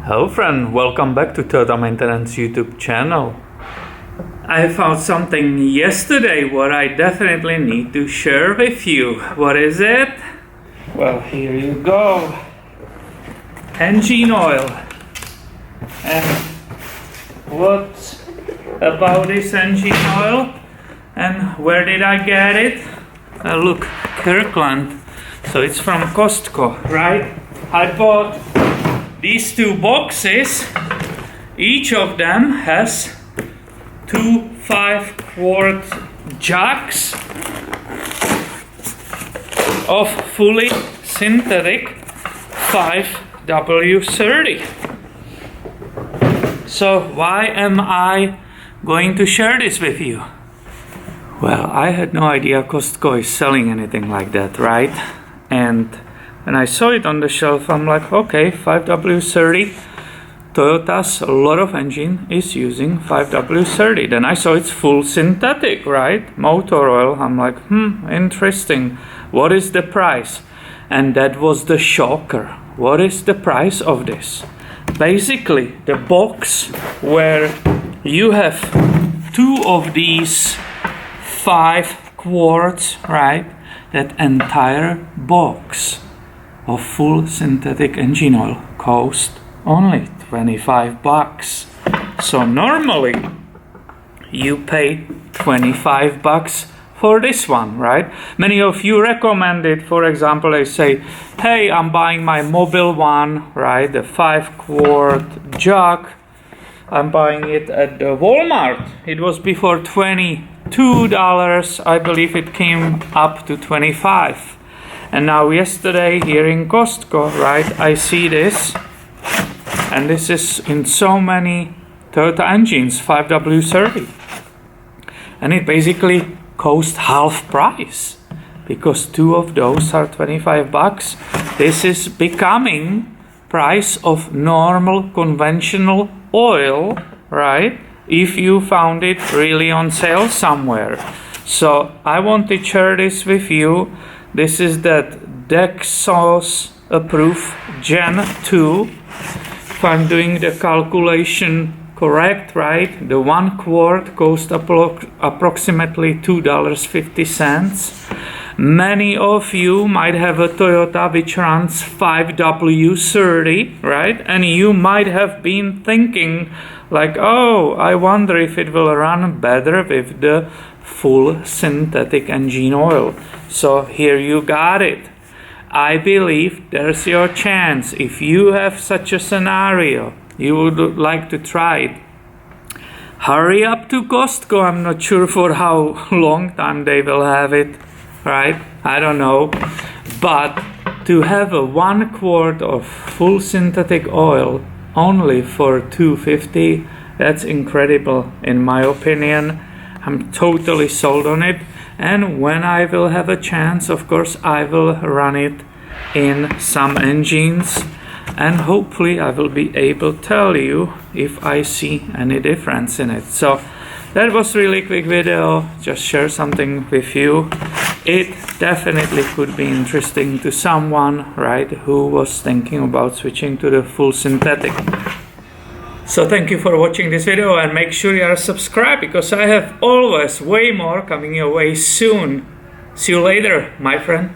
Hello friend, welcome back to Toyota Maintenance YouTube channel. I found something yesterday what I definitely need to share with you. What is it? Well, here you go. Engine oil. And what about this engine oil? And where did I get it? Look, Kirkland. So it's from Costco, right? I bought these two boxes. Each of them has two 5-quart jugs of fully synthetic 5W30. So why am I going to share this with you? Well, I had no idea Costco is selling anything like that, right? And when I saw it on the shelf, I'm like, okay, 5W30. Toyota's a lot of engine is using 5W30. Then I saw it's full synthetic, right? Motor oil. I'm like, interesting. What is the price? And that was the shocker. What is the price of this? Basically, the box where you have two of these 5 quarts, right? That entire box of full synthetic engine oil cost only $25. So normally you pay $25 for this one, right? Many of you recommend it. For example, they say, hey, I'm buying my mobile one, right? The 5-quart jug. I'm buying it at the Walmart. It was before $22. I believe it came up to $25. And now yesterday here in Costco, right, I see this. And this is in so many Toyota engines, 5W30. And it basically cost half price. Because two of those are $25. This is becoming price of normal conventional oil, right? If you found it really on sale somewhere. So I want to share this with you. This is that Dexos approved Gen 2. If I'm doing the calculation correct, right? The 1 quart cost approximately $2.50. Many of you might have a Toyota which runs 5W30, right? And you might have been thinking like, oh, I wonder if it will run better with the full synthetic engine oil. So here you got it. I believe there's your chance. If you have such a scenario, you would like to try it. Hurry up to Costco. I'm not sure for how long time they will have it, right? I don't know. But to have a 1 quart of full synthetic oil only for $2.50, that's incredible in my opinion. I'm totally sold on it. And when I will have a chance, of course, I will run it in some engines. And hopefully I will be able to tell you if I see any difference in it. So that was really quick video. Just share something with you. It definitely could be interesting to someone, right, who was thinking about switching to the full synthetic. So thank you for watching this video and make sure you are subscribed because I have always way more coming your way soon. See you later, my friend.